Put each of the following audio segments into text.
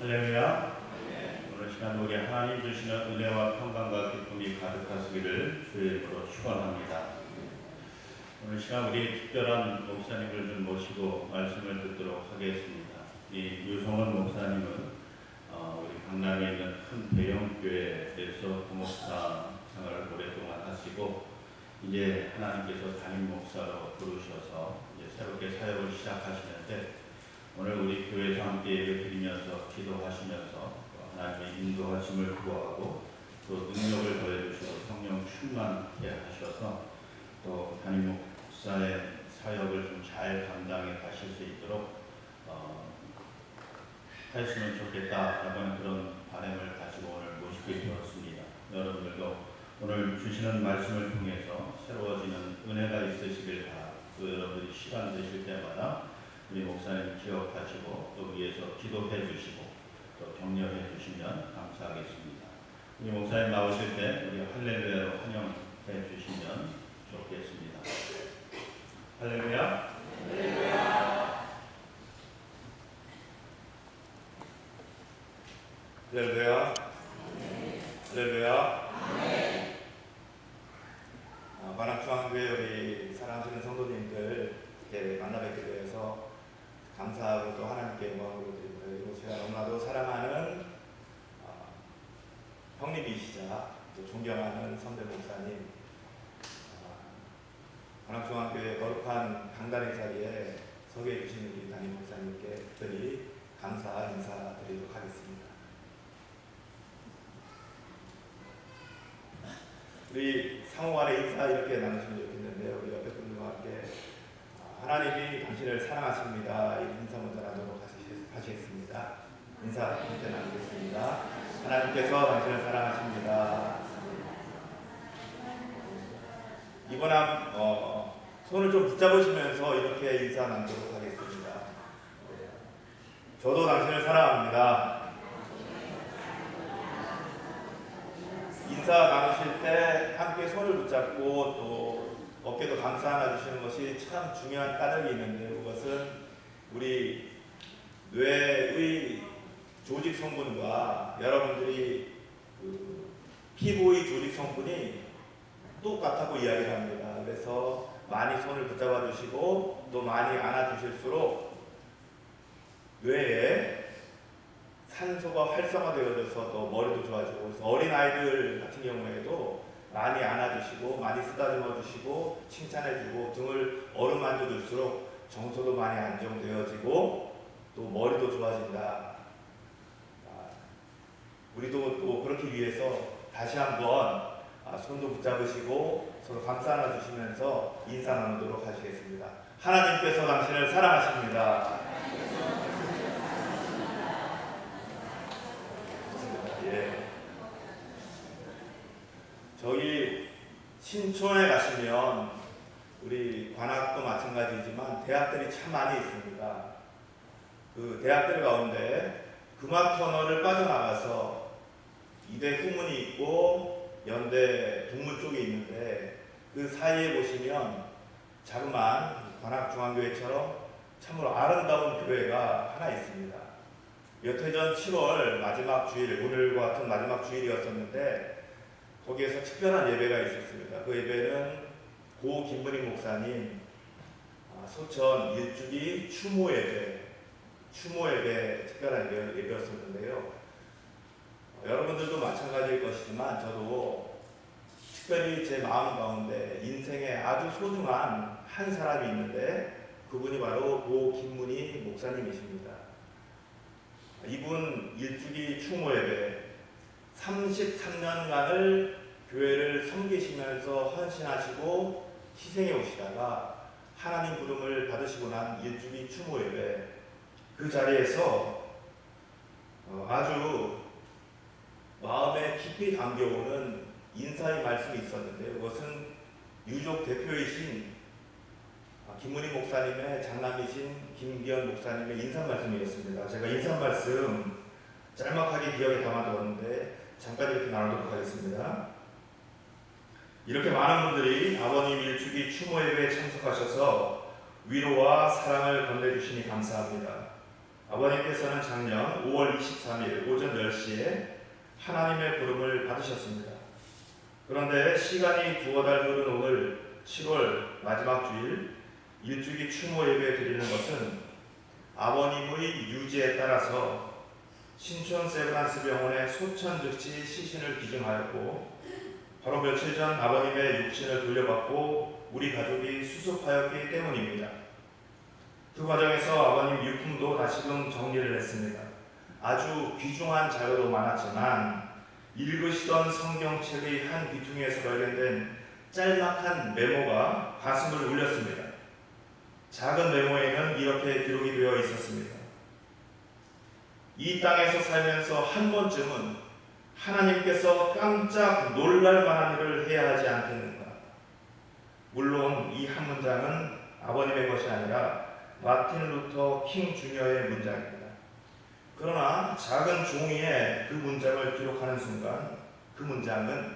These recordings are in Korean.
할렐루야. 오늘 시간 우리 하나님 주시는 은혜와 평강과 기쁨이 가득하시기를 주의 이름으로 축원합니다. 오늘 시간 우리 특별한 목사님을 좀 모시고 말씀을 듣도록 하겠습니다. 이 유성원 목사님은 우리 강남에 있는 큰 대형 교회에서 부목사 생활을 오랫동안 하시고 이제 하나님께서 담임 목사로 부르셔서 이제 새롭게 사역을 시작하시는데 오늘 우리 교회에서 함께 예배드리면서 기도하시면서 하나님의 인도하심을 구하고 또 능력을 더해주시고 성령 충만케 하셔서 또 담임 목사의 사역을 좀 잘 감당해 가실 수 있도록 하였으면 좋겠다라는 그런 바람을 가지고 오늘 모시게 되었습니다. 여러분들도 오늘 주시는 말씀을 통해서 새로워지는 은혜가 있으시길 바라고 또 여러분들이 시간 되실 때마다 우리 목사님 기억하시고 또 위해서 기도해 주시고 또 격려해 주시면 감사하겠습니다. 우리 목사님 나오실 때 우리 할렐루야로 환영해 주시면 좋겠습니다. 할렐루야. 할렐루야. 할렐루야. 할렐루야. 관악중앙교회 우리 사랑하시는 성도님들 이렇게 만나 뵙게 되어서 감사하고 또 하나님께 영광을 드리고요. 그리고 제가 너무나도 사랑하는 형님이시자 또 존경하는 선배 목사님, 관악중앙교회 거룩한 강단의 자리에 서게 해주신 우리 담임 목사님께 특별히 감사 인사드리도록 하겠습니다. 우리 상호간의 인사 이렇게 나누시면 좋겠는데요. 우리 옆에 분들과 함께 하나님이 당신을 사랑하십니다. 이 인사 먼저 나누도록 하시겠습니다. 인사 함께 나누겠습니다. 하나님께서 당신을 사랑하십니다. 이번함 손을 좀 붙잡으시면서 이렇게 인사 나누도록 하겠습니다. 저도 당신을 사랑합니다. 인사 나누실 때 함께 손을 붙잡고 또 어깨도 감싸 안아주시는 것이 참 중요한 까닭이 있는데 그것은 우리 뇌의 조직 성분과 여러분들이 피부의 조직 성분이 똑같다고 이야기를 합니다. 그래서 많이 손을 붙잡아 주시고 또 많이 안아 주실수록 뇌에 산소가 활성화되어져서 또 머리도 좋아지고 그래서 어린아이들 같은 경우에도 많이 안아주시고 많이 쓰다듬어 주시고 칭찬해주고 등을 어루만져 줄수록 정서도 많이 안정되어지고 또 머리도 좋아진다. 우리도 또 그렇기 위해서 다시 한번 손도 붙잡으시고 서로 감싸 안아주시면서 인사 나누도록 하시겠습니다. 하나님께서 당신을 사랑하십니다. 저기 신촌에 가시면 우리 관악도 마찬가지지만 대학들이 참 많이 있습니다. 그 대학들 가운데 금화터널을 빠져나가서 이대 후문이 있고 연대 동문 쪽에 있는데 그 사이에 보시면 자그마한 관악중앙교회처럼 참으로 아름다운 교회가 하나 있습니다. 몇 해 전 7월 마지막 주일, 오늘과 같은 마지막 주일이었었는데 거기에서 특별한 예배가 있었습니다. 그 예배는 고 김문희 목사님 소천 일주기 추모 예배 특별한 예배였었는데요. 여러분들도 마찬가지일 것이지만 저도 특별히 제 마음 가운데 인생에 아주 소중한 한 사람이 있는데 그분이 바로 고 김문희 목사님이십니다. 이분 일주기 추모 예배 33년간을 교회를 섬기시면서 헌신하시고 희생해 오시다가 하나님 부름을 받으시고 난 일주기 추모 예배 그 자리에서 아주 마음에 깊이 담겨오는 인사의 말씀이 있었는데 그것은 유족 대표이신 김문희 목사님의 장남이신 김기현 목사님의 인사 말씀이었습니다. 제가 인사 말씀 짤막하게 기억에 담아두었는데 잠깐 이렇게 나누도록 하겠습니다. 이렇게 많은 분들이 아버님 일주기 추모 예배에 참석하셔서 위로와 사랑을 건네주시니 감사합니다. 아버님께서는 작년 5월 23일 오전 10시에 하나님의 부름을 받으셨습니다. 그런데 시간이 두어 달 흐른 오늘 7월 마지막 주일 일주기 추모 예배 드리는 것은 아버님의 유지에 따라서 신촌 세브란스 병원의 소천 즉시 시신을 기증하였고, 바로 며칠 전 아버님의 육신을 돌려받고 우리 가족이 수습하였기 때문입니다. 그 과정에서 아버님 유품도 다시금 정리를 했습니다. 아주 귀중한 자료도 많았지만 읽으시던 성경책의 한 귀퉁이에서 발견된 짤막한 메모가 가슴을 울렸습니다. 작은 메모에는 이렇게 기록이 되어 있었습니다. 이 땅에서 살면서 한 번쯤은 하나님께서 깜짝 놀랄 만한 일을 해야 하지 않겠는가. 물론 이 한 문장은 아버님의 것이 아니라 마틴 루터 킹 주니어의 문장입니다. 그러나 작은 종이에 그 문장을 기록하는 순간 그 문장은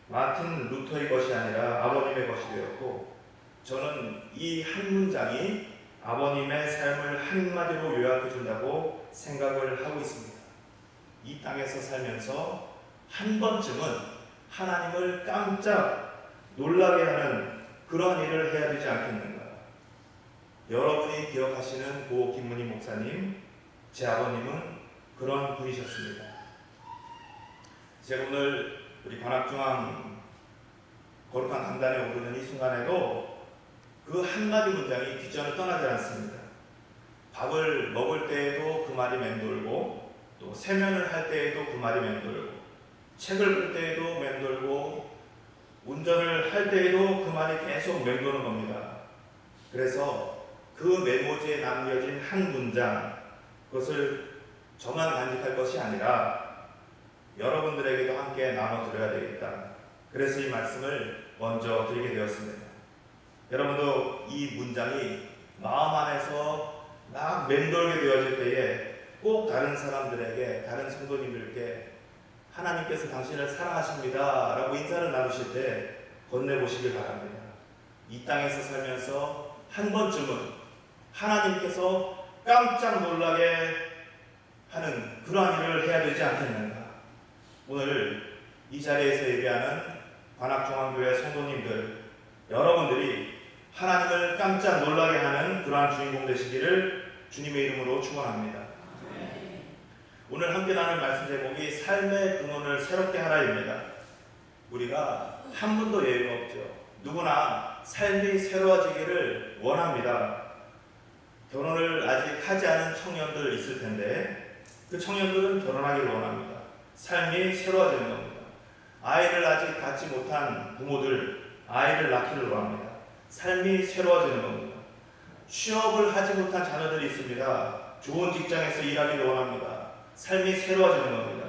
마틴 루터의 것이 아니라 아버님의 것이 되었고, 저는 이 한 문장이 아버님의 삶을 한마디로 요약해 준다고 생각을 하고 있습니다. 이 땅에서 살면서 한 번쯤은 하나님을 깜짝 놀라게 하는 그러한 일을 해야 되지 않겠는가. 여러분이 기억하시는 고 김문희 목사님, 제 아버님은 그런 분이셨습니다. 제가 오늘 우리 관악중앙 거룩한 강단에 오르는 이 순간에도 그 한마디 문장이 뒷전을 떠나지 않습니다. 밥을 먹을 때에도 그 말이 맴돌고, 또 세면을 할 때에도 그 말이 맴돌고, 책을 볼 때에도 맴돌고, 운전을 할 때에도 그 말이 계속 맴도는 겁니다. 그래서 그 메모지에 남겨진 한 문장, 그것을 저만 간직할 것이 아니라 여러분들에게도 함께 나눠드려야 되겠다. 그래서 이 말씀을 먼저 드리게 되었습니다. 여러분도 이 문장이 마음 안에서 막 맴돌게 되어질 때에 꼭 다른 사람들에게, 다른 성도님들께 하나님께서 당신을 사랑하십니다 라고 인사를 나누실 때 건네보시길 바랍니다. 이 땅에서 살면서 한 번쯤은 하나님께서 깜짝 놀라게 하는 그러한 일을 해야 되지 않겠는가. 오늘 이 자리에서 예배하는 관악중앙교회 성도님들, 여러분들이 하나님을 깜짝 놀라게 하는 그러한 주인공 되시기를 주님의 이름으로 축원합니다. 오늘 함께 나눌 말씀 제목이 삶의 근원을 새롭게 하라입니다. 우리가 한 분도 예외가 없죠. 누구나 삶이 새로워지기를 원합니다. 결혼을 아직 하지 않은 청년들 있을 텐데 그 청년들은 결혼하기를 원합니다. 삶이 새로워지는 겁니다. 아이를 아직 갖지 못한 부모들, 아이를 낳기를 원합니다. 삶이 새로워지는 겁니다. 취업을 하지 못한 자녀들이 있습니다. 좋은 직장에서 일하기를 원합니다. 삶이 새로워지는 겁니다.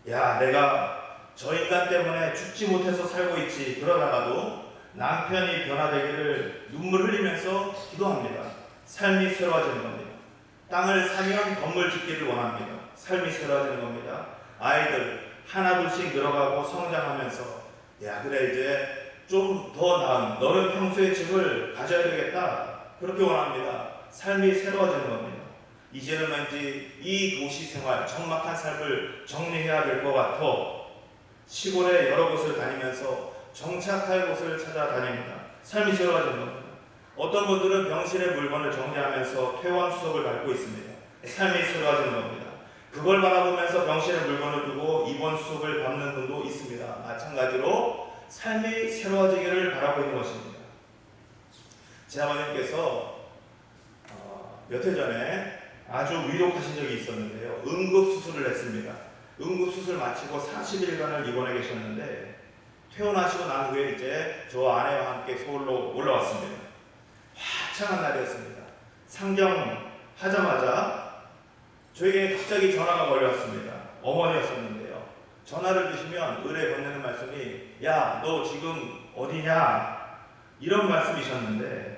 야, 내가 저 인간 때문에 죽지 못해서 살고 있지. 그러다가도 남편이 변화되기를 눈물 흘리면서 기도합니다. 삶이 새로워지는 겁니다. 땅을 사면 건물 짓기를 원합니다. 삶이 새로워지는 겁니다. 아이들 하나둘씩 늘어가고 성장하면서 야, 그래 이제 좀 더 나은 너는 평소의 집을 가져야 되겠다. 그렇게 원합니다. 삶이 새로워지는 겁니다. 이제는 왠지 이 도시 생활, 적막한 삶을 정리해야 될 것 같아 시골에 여러 곳을 다니면서 정착할 곳을 찾아다닙니다. 삶이 새로워지는 겁니다. 어떤 분들은 병실의 물건을 정리하면서 퇴원 수속을 밟고 있습니다. 삶이 새로워지는 겁니다. 그걸 바라보면서 병실의 물건을 두고 입원 수속을 밟는 분도 있습니다. 마찬가지로 삶이 새로워지기를 바라고 있는 것입니다. 제 아버님께서 몇 해 전에 아주 위독하신 적이 있었는데요. 응급수술을 했습니다. 응급수술 마치고 40일간을 입원해 계셨는데 퇴원하시고 난 후에 이제 저 아내와 함께 서울로 올라왔습니다. 화창한 날이었습니다. 상경하자마자 저에게 갑자기 전화가 걸려왔습니다. 어머니였었는데요. 전화를 주시면 의뢰 건네는 말씀이 야, 너 지금 어디냐? 이런 말씀이셨는데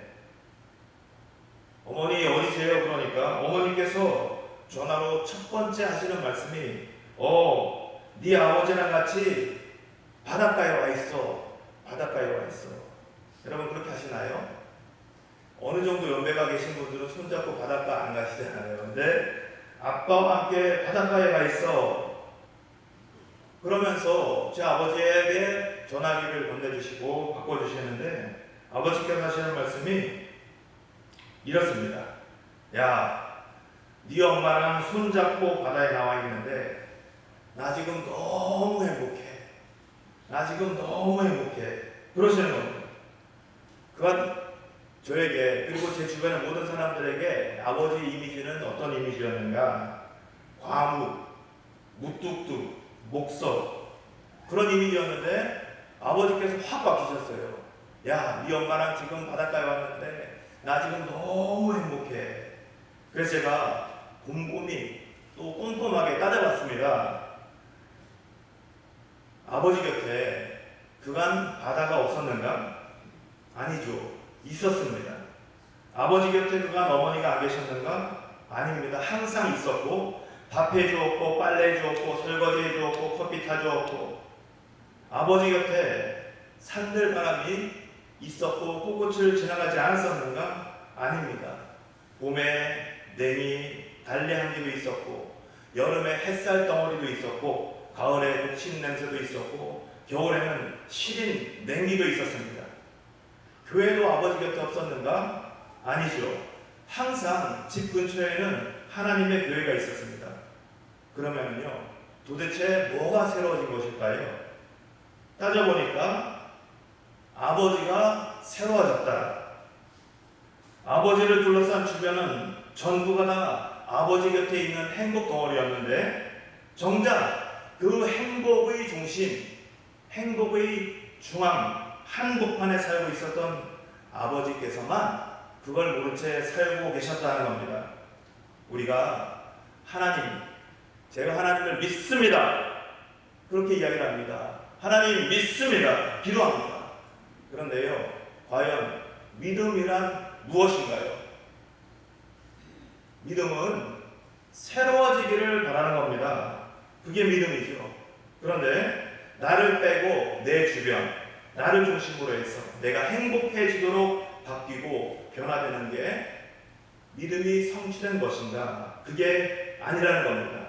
어머니 어디세요? 그러니까 어머니께서 전화로 첫 번째 하시는 말씀이 네 아버지랑 같이 바닷가에 와 있어. 바닷가에 와 있어. 여러분 그렇게 하시나요? 어느 정도 연배가 계신 분들은 손잡고 바닷가 안 가시잖아요. 근데 아빠와 함께 바닷가에 가 있어. 그러면서 제 아버지에게 전화기를 건네주시고 바꿔주시는데 아버지께서 하시는 말씀이 이렇습니다. 야, 네 엄마랑 손잡고 바다에 나와 있는데 나 지금 너무 행복해. 나 지금 너무 행복해. 그러시는 겁니다. 그간 저에게 그리고 제 주변의 모든 사람들에게 아버지 이미지는 어떤 이미지였는가? 과묵, 무뚝뚝, 목석 그런 이미지였는데 아버지께서 확 바뀌셨어요. 야, 네 엄마랑 지금 바닷가에 왔는데 나 지금 너무 행복해. 그래서 제가 곰곰이 또 꼼꼼하게 따져봤습니다. 아버지 곁에 그간 바다가 없었는가? 아니죠. 있었습니다. 아버지 곁에 그간 어머니가 안 계셨는가? 아닙니다. 항상 있었고 밥해 주었고 빨래 해 주었고 설거지 해 주었고 커피 타 주었고 아버지 곁에 산들바람이 있었고 꽃꽃을 지나가지 않았었는가? 아닙니다. 봄에 냉이 달래 향기도 있었고 여름에 햇살 덩어리도 있었고 가을에 녹침 냄새도 있었고 겨울에는 시린 냉기도 있었습니다. 교회도 아버지 곁에 없었는가? 아니죠. 항상 집 근처에는 하나님의 교회가 있었습니다. 그러면요, 도대체 뭐가 새로워진 것일까요? 따져보니까 아버지가 새로워졌다. 아버지를 둘러싼 주변은 전부가 다 아버지 곁에 있는 행복 덩어리였는데 정작 그 행복의 중심, 행복의 중앙, 한복판에 살고 있었던 아버지께서만 그걸 모른 채 살고 계셨다는 겁니다. 우리가 하나님, 제가 하나님을 믿습니다. 그렇게 이야기를 합니다. 하나님 믿습니다. 기도합니다. 그런데요, 과연 믿음이란 무엇인가요? 믿음은 새로워지기를 바라는 겁니다. 그게 믿음이죠. 그런데 나를 빼고 내 주변, 나를 중심으로 해서 내가 행복해지도록 바뀌고 변화되는 게 믿음이 성취된 것인가? 그게 아니라는 겁니다.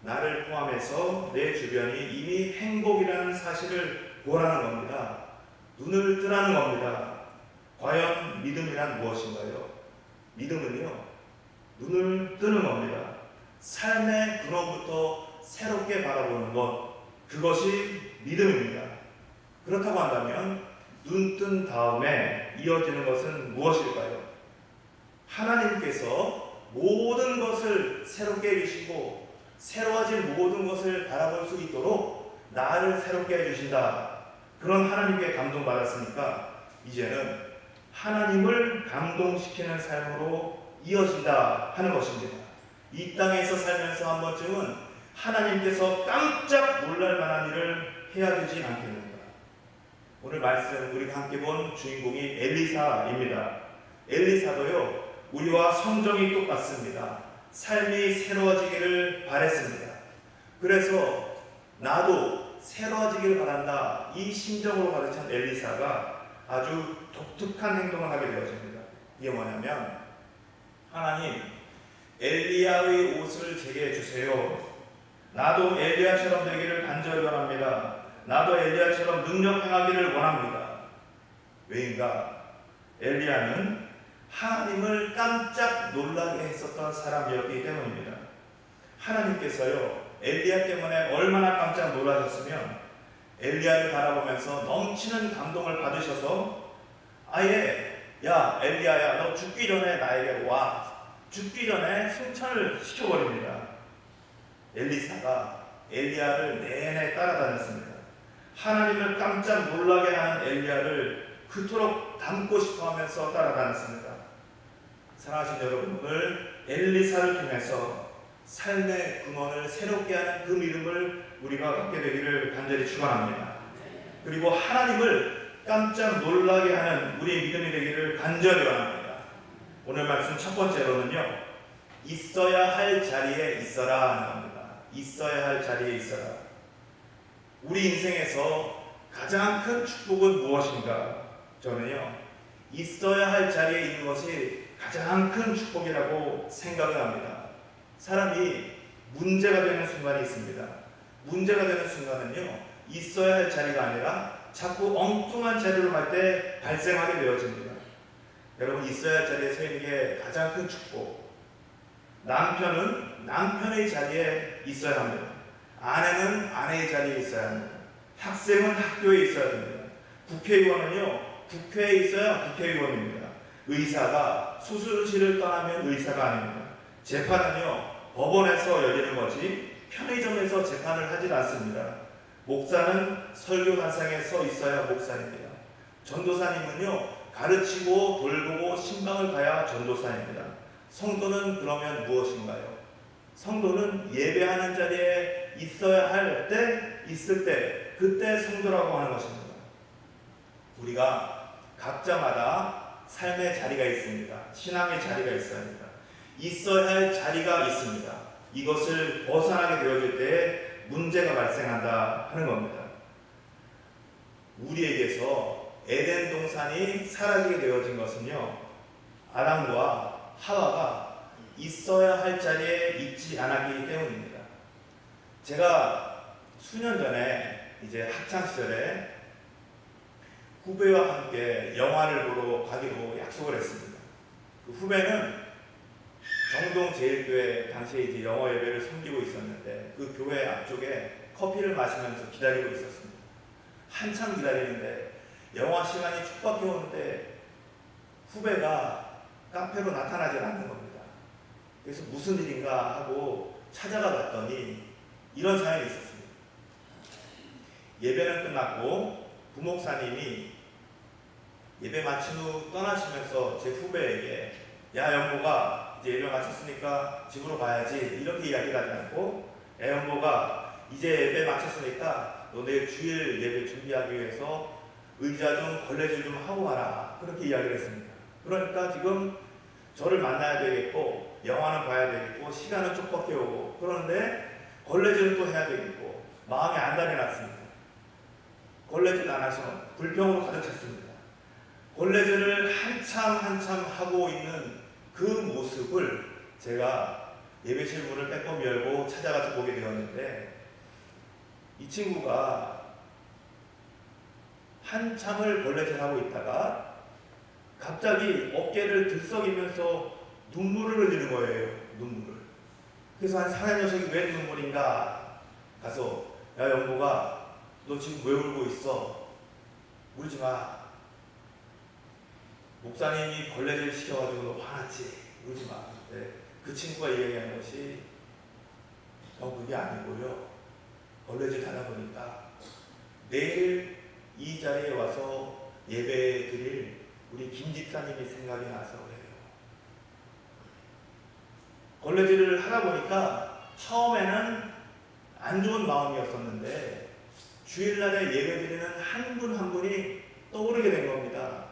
나를 포함해서 내 주변이 이미 행복이라는 사실을 보라는 겁니다. 눈을 뜨라는 겁니다. 과연 믿음이란 무엇인가요? 믿음은요, 눈을 뜨는 겁니다. 삶의 근원부터 새롭게 바라보는 것, 그것이 믿음입니다. 그렇다고 한다면 눈 뜬 다음에 이어지는 것은 무엇일까요? 하나님께서 모든 것을 새롭게 해주시고 새로워진 모든 것을 바라볼 수 있도록 나를 새롭게 해주신다. 그런 하나님께 감동받았으니까 이제는 하나님을 감동시키는 삶으로 이어진다 하는 것입니다. 이 땅에서 살면서 한 번쯤은 하나님께서 깜짝 놀랄 만한 일을 해야 되지 않겠는가. 오늘 말씀 우리가 함께 본 주인공이 엘리사입니다. 엘리사도요, 우리와 성정이 똑같습니다. 삶이 새로워지기를 바랬습니다. 그래서 나도 새로워지기를 바란다, 이 심정으로 가득 찬 엘리사가 아주 독특한 행동을 하게 되어집니다. 이게 뭐냐면, 하나님, 엘리야의 옷을 제게 주세요. 나도 엘리야처럼 되기를 간절히 원합니다. 나도 엘리야처럼 능력 행하기를 원합니다. 왜인가? 엘리야는 하나님을 깜짝 놀라게 했었던 사람이었기 때문입니다. 하나님께서요, 엘리야 때문에 얼마나 깜짝 놀라셨으면 엘리야를 바라보면서 넘치는 감동을 받으셔서 아예, 야 엘리야야, 너 죽기 전에 나에게 와. 죽기 전에 승천을 시켜버립니다. 엘리사가 엘리야를 내내 따라다녔습니다. 하나님을 깜짝 놀라게 하는 엘리야를 그토록 닮고 싶어하면서 따라다녔습니다. 사랑하신 여러분, 오늘 엘리사를 통해서 삶의 근원을 새롭게 하는 그 믿음을 우리가 갖게 되기를 간절히 축원합니다. 그리고 하나님을 깜짝 놀라게 하는 우리의 믿음이 되기를 간절히 원합니다. 오늘 말씀 첫 번째로는요, 있어야 할 자리에 있어라 하는 겁니다. 있어야 할 자리에 있어라. 우리 인생에서 가장 큰 축복은 무엇인가? 저는요, 있어야 할 자리에 있는 것이 가장 큰 축복이라고 생각을 합니다. 사람이 문제가 되는 순간이 있습니다. 문제가 되는 순간은요, 있어야 할 자리가 아니라 자꾸 엉뚱한 자리로 갈 때 발생하게 되어집니다. 여러분, 있어야 할 자리에 서 있는 게 가장 큰 축복. 남편은 남편의 자리에 있어야 합니다. 아내는 아내의 자리에 있어야 합니다. 학생은 학교에 있어야 됩니다. 국회의원은요, 국회에 있어야 국회의원입니다. 의사가 수술실을 떠나면 의사가 아닙니다. 재판은요, 법원에서 열리는 거지 편의점에서 재판을 하질 않습니다. 목사는 설교단상에 서 있어야 목사입니다. 전도사님은요, 가르치고 돌보고 신방을 가야 전도사입니다. 성도는 그러면 무엇인가요? 성도는 예배하는 자리에 있어야 할 때, 있을 때, 그때 성도라고 하는 것입니다. 우리가 각자마다 삶의 자리가 있습니다. 신앙의 자리가 있어야 합니다. 있어야 할 자리가 있습니다. 이것을 벗어나게 되어질 때 문제가 발생한다 하는 겁니다. 우리에게서 에덴 동산이 사라지게 되어진 것은요, 아담과 하와가 있어야 할 자리에 있지 않았기 때문입니다. 제가 수년 전에 이제 학창 시절에 후배와 함께 영화를 보러 가기로 약속을 했습니다. 그 후배는 정동제일교회 당시에 이제 영어 예배를 섬기고 있었는데 그 교회 앞쪽에 커피를 마시면서 기다리고 있었습니다. 한참 기다리는데 영화 시간이 촉박해 오는데 후배가 카페로 나타나지 않는 겁니다. 그래서 무슨 일인가 하고 찾아가 봤더니 이런 사연이 있었습니다. 예배는 끝났고 부목사님이 예배 마친 후 떠나시면서 제 후배에게, 야 연보가 이제 예배 마쳤으니까 집으로 가야지, 이렇게 이야기를 하지 않고, 야 연보가 이제 예배 마쳤으니까 너 내일 주일 예배 준비하기 위해서 의자 좀 걸레질 좀 하고 가라, 그렇게 이야기를 했습니다. 그러니까 지금 저를 만나야 되겠고 영화는 봐야 되겠고 시간은 촉박해 오고, 그런데 걸레질은 또 해야 되겠고 마음이 안달이 났습니다. 걸레질 안 하시면 불평으로 가득 찼습니다. 걸레질을 한참 하고 있는 그 모습을 제가 예배실 문을 빼꼼히 열고 찾아가서 보게 되었는데, 이 친구가 한참을 걸레질하고 있다가 갑자기 어깨를 들썩이면서 눈물을 흘리는 거예요. 눈물을. 그래서 한 사내 녀석이 왜 눈물인가 가서, 야 영보가 너 지금 왜 울고 있어? 울지 마. 목사님이 걸레질 시켜가지고 너 화났지? 울지 마. 네. 그 친구가 이야기하는 것이, 그게 아니고요, 걸레질 하다 보니까 내일 이 자리에 와서 예배 드릴 우리 김 집사님이 생각이 나서 그래요. 걸레질을 하다 보니까 처음에는 안 좋은 마음이었었는데 주일날에 예배 드리는 한 분 한 분이 떠오르게 된 겁니다.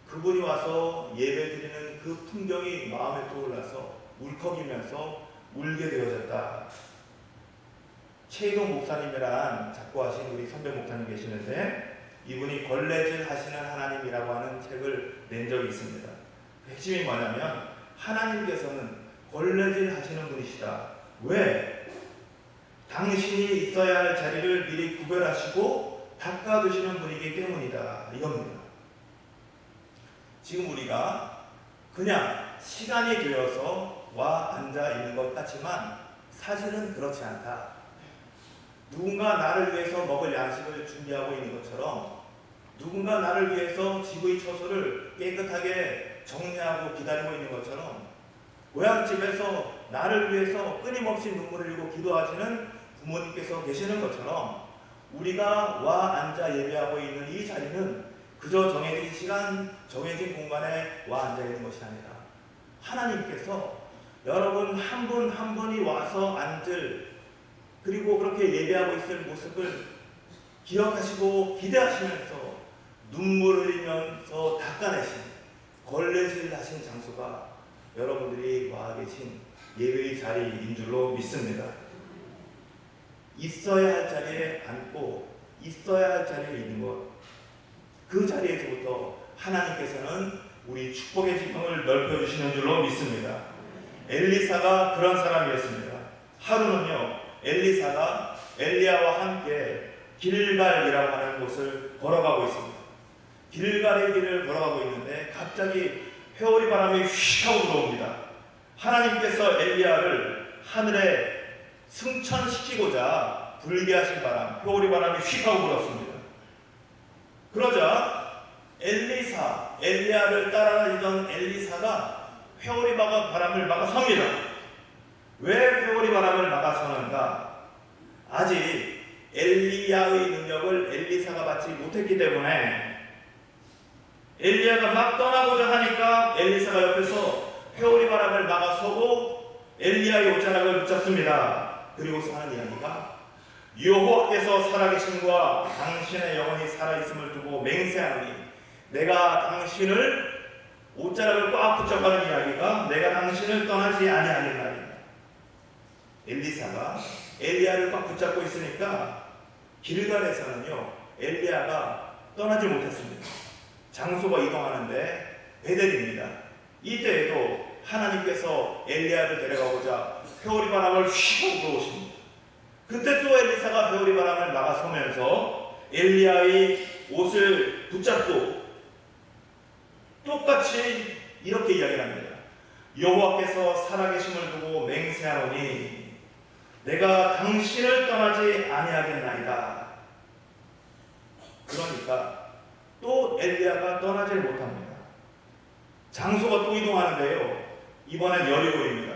그분이 와서 예배 드리는 그 풍경이 마음에 떠올라서 울컥이면서 울게 되어졌다. 최희동 목사님이란 작고하신 우리 선배 목사님 계시는데, 이분이 걸레질 하시는 하나님이라고 하는 책을 낸 적이 있습니다. 그 핵심이 뭐냐면, 하나님께서는 걸레질 하시는 분이시다. 왜? 당신이 있어야 할 자리를 미리 구별하시고 닦아두시는 분이기 때문이다, 이겁니다. 지금 우리가 그냥 시간이 되어서 와 앉아 있는 것 같지만 사실은 그렇지 않다. 누군가 나를 위해서 먹을 양식을 준비하고 있는 것처럼, 누군가 나를 위해서 집의 처소를 깨끗하게 정리하고 기다리고 있는 것처럼, 고향집에서 나를 위해서 끊임없이 눈물을 흘리고 기도하시는 부모님께서 계시는 것처럼, 우리가 와 앉아 예배하고 있는 이 자리는 그저 정해진 시간, 정해진 공간에 와 앉아 있는 것이 아니라 하나님께서 여러분 한 분 한 분이 와서 앉을, 그리고 그렇게 예배하고 있을 모습을 기억하시고 기대하시면서 눈물 흘리면서 닦아내신, 걸레질 하신 장소가 여러분들이 와 계신 예배의 자리인 줄로 믿습니다. 있어야 할 자리에 앉고 있어야 할 자리에 있는 것, 그 자리에서부터 하나님께서는 우리 축복의 지평을 넓혀주시는 줄로 믿습니다. 엘리사가 그런 사람이었습니다. 하루는요, 엘리사가 엘리야와 함께 길갈이라고 하는 곳을 걸어가고 있습니다. 길갈의 길을 걸어가고 있는데 갑자기 회오리 바람이 휙 하고 들어옵니다. 하나님께서 엘리야를 하늘에 승천시키고자 불게 하신 바람, 회오리 바람이 휙 하고 불었습니다. 그러자 엘리야를 따라다니던 엘리사가 회오리 바람을 막아섭니다. 왜 회오리 바람을 막아서는가? 아직 엘리야의 능력을 엘리사가 받지 못했기 때문에 엘리야가 막 떠나고자 하니까 엘리사가 옆에서 회오리 바람을 막아서고 엘리야의 옷자락을 붙잡습니다. 그리고서 하는 이야기가 여호와께서 살아계심과 당신의 영혼이 살아있음을 두고 맹세하노니 내가 당신을 옷자락을 꽉 붙잡아는 이야기가 내가 당신을 떠나지 아니하겠나이다. 엘리사가 엘리야를 꽉 붙잡고 있으니까 길갈에서는요 엘리야가 떠나지 못했습니다. 장소가 이동하는데 베델입니다. 이때에도 하나님께서 엘리야를 데려가고자 회오리 바람을 휘고 불어오십니다. 그때 또 엘리사가 회오리 바람을 막아서면서 엘리야의 옷을 붙잡고 똑같이 이렇게 이야기를 합니다. 여호와께서 살아계심을 두고 맹세하노니 내가 당신을 떠나지 아니하겠나이다. 그러니까 또 엘리야가 떠나질 못합니다. 장소가 또 이동하는데요. 이번엔 여리고입니다.